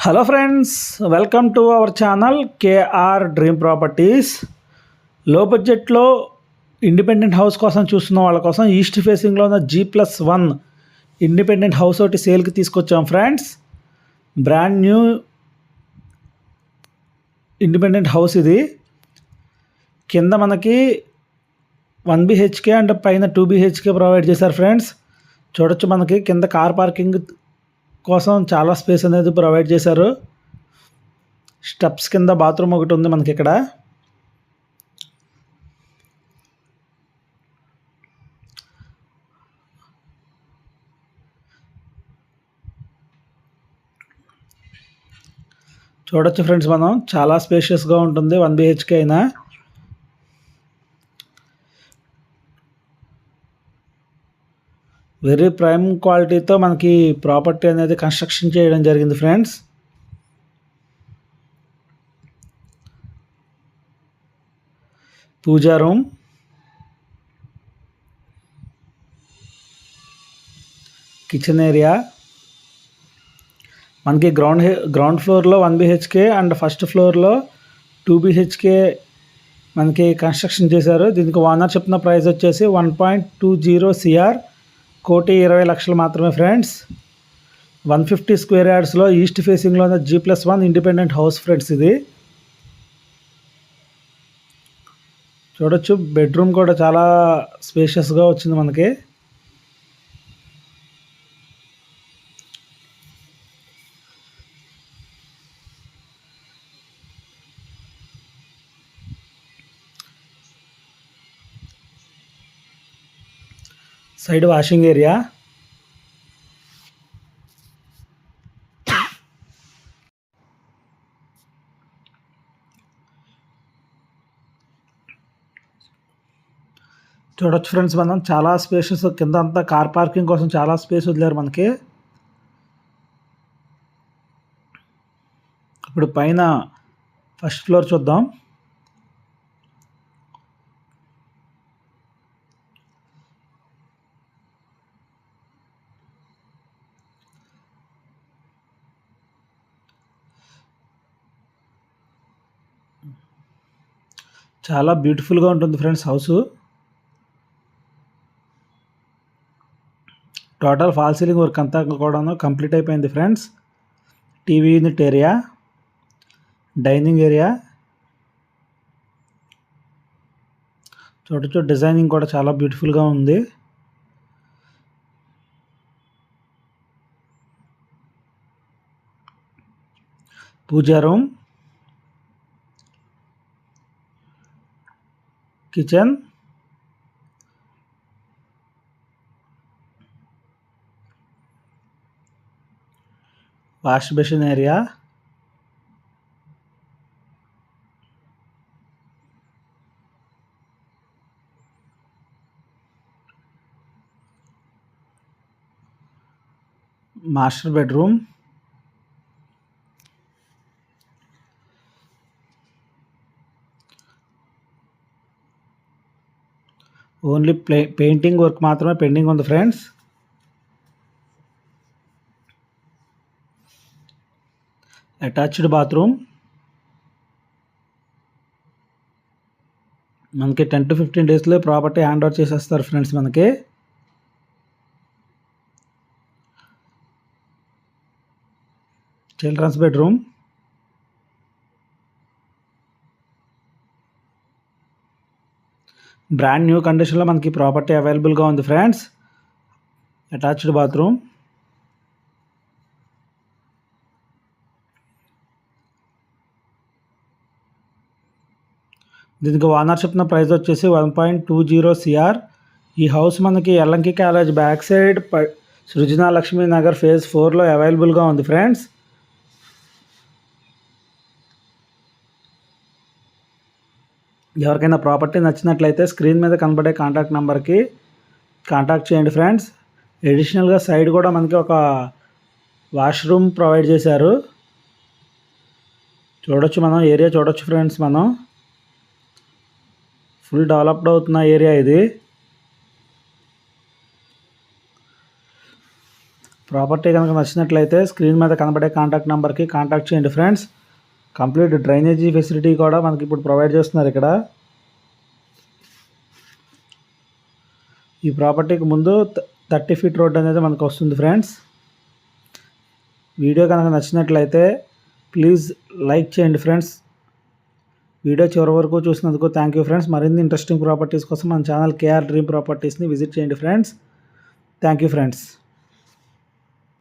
Hello friends, welcome to our channel KR dream properties. Low బడ్జెట్లో independent house కోసం చూస్తున్న వాళ్ళ కోసం ఈస్ట్ ఫేసింగ్లో ఉన్న G+1 ఇండిపెండెంట్ హౌస్ ఒకటి సేల్కి తీసుకొచ్చాం friends. Brand new independent house ఇది. కింద మనకి 1 BHK అండ్ పైన 2 BHK ప్రొవైడ్ చేశారు ఫ్రెండ్స్. చూడొచ్చు, మనకి కింద కార్ పార్కింగ్ కోసం చాలా స్పేస్ అనేది ప్రొవైడ్ చేశారు. స్టెప్స్ కింద బాత్రూమ్ ఒకటి ఉంది మనకి ఇక్కడ. చూడొచ్చు ఫ్రెండ్స్, మనం చాలా స్పేషియస్గా ఉంటుంది 1 BHK అయినా. వెరీ ప్రైమ్ క్వాలిటీతో మనకి ప్రాపర్టీ అనేది కన్స్ట్రక్షన్ చేయడం జరిగింది ఫ్రెండ్స్. పూజా రూమ్, కిచెన్ ఏరియా, మనకి గ్రౌండ్ ఫ్లోర్లో 1 BHK అండ్ ఫస్ట్ ఫ్లోర్లో 2 BHK మనకి కన్స్ట్రక్షన్ చేశారు. దీనికి ఓనర్ చెప్పిన ప్రైస్ వచ్చేసి 1.20 CR, 1,20,00,000 మాత్రమే ఫ్రెండ్స్. 150 స్క్వేర్ యార్డ్స్లో ఈస్ట్ ఫేసింగ్లో ఉన్న G+1 ఇండిపెండెంట్ హౌస్ ఫ్రెండ్స్ ఇది. చూడొచ్చు, బెడ్రూమ్ కూడా చాలా స్పేషియస్గా వచ్చింది మనకి. సైడ్ వాషింగ్ ఏరియా, చూడొచ్చు ఫ్రెండ్స్, మనం చాలా స్పేసెస్ కింద అంతా కార్ పార్కింగ్ కోసం చాలా స్పేస్ వదిలేరు మనకి. ఇప్పుడు పైన ఫస్ట్ ఫ్లోర్ చూద్దాం. చాలా బ్యూటిఫుల్గా ఉంటుంది friends house. Total fall ceiling work అంతా కూడా కంప్లీట్ అయిపోయింది friends. TV unit area, dining area, చూడొచ్చు డిజైనింగ్ కూడా చాలా బ్యూటిఫుల్గా ఉంది. Puja room, kitchen, wash basin area, master bedroom, only painting work మాత్రమే పెండింగ్ ఉంది ఫ్రెండ్స్. అటాచ్డ్ బాత్రూమ్, మనకి 10 to 15 డేస్లో ప్రాపర్టీ హ్యాండ్ ఓవర్ చేసేస్తారు ఫ్రెండ్స్ మనకి. చిల్డ్రన్స్ బెడ్రూమ్, బ్రాండ్ న్యూ కండిషన్లో మనకి ప్రాపర్టీ అవైలబుల్గా ఉంది ఫ్రెండ్స్. అటాచ్డ్ బాత్రూమ్, దీనికి ఓనర్ చెప్పిన ప్రైస్ వచ్చేసి 1.20 CR. ఈ హౌస్ మనకి Ellanki college back side Srujana Lakshmi Nagar phase 4లో అవైలబుల్గా ఉంది ఫ్రెండ్స్. ఎవరికైనా ప్రాపర్టీ నచ్చినట్లయితే స్క్రీన్ మీద కనబడే కాంటాక్ట్ నెంబర్కి కాంటాక్ట్ చేయండి ఫ్రెండ్స్. అడిషనల్గా సైడ్ కూడా మనకి ఒక వాష్రూమ్ ప్రొవైడ్ చేశారు. చూడొచ్చు, మనం ఏరియా చూడొచ్చు ఫ్రెండ్స్. మనం ఫుల్ డెవలప్డ్ అవుతున్న ఏరియా ఇది. ప్రాపర్టీ కనుక నచ్చినట్లయితే స్క్రీన్ మీద కనబడే కాంటాక్ట్ నెంబర్కి కాంటాక్ట్ చేయండి ఫ్రెండ్స్. కంప్లీట్ డ్రైనేజీ ఫెసిలిటీ కూడా మనకి ఇప్పుడు ప్రొవైడ్ చేస్తున్నారు ఇక్కడ. ఈ ప్రాపర్టీకి ముందు 30 ఫీట్ రోడ్ అనేది మనకు వస్తుంది ఫ్రెండ్స్. వీడియో కనుక నచ్చినట్లయితే ప్లీజ్ లైక్ చేయండి ఫ్రెండ్స్. వీడియో చివరి వరకు చూసినందుకు థ్యాంక్ యూ ఫ్రెండ్స్. మరిన్ని ఇంట్రెస్టింగ్ ప్రాపర్టీస్ కోసం మన ఛానల్ కేఆర్ డ్రీమ్ ప్రాపర్టీస్ని విజిట్ చేయండి ఫ్రెండ్స్. Thank you friends.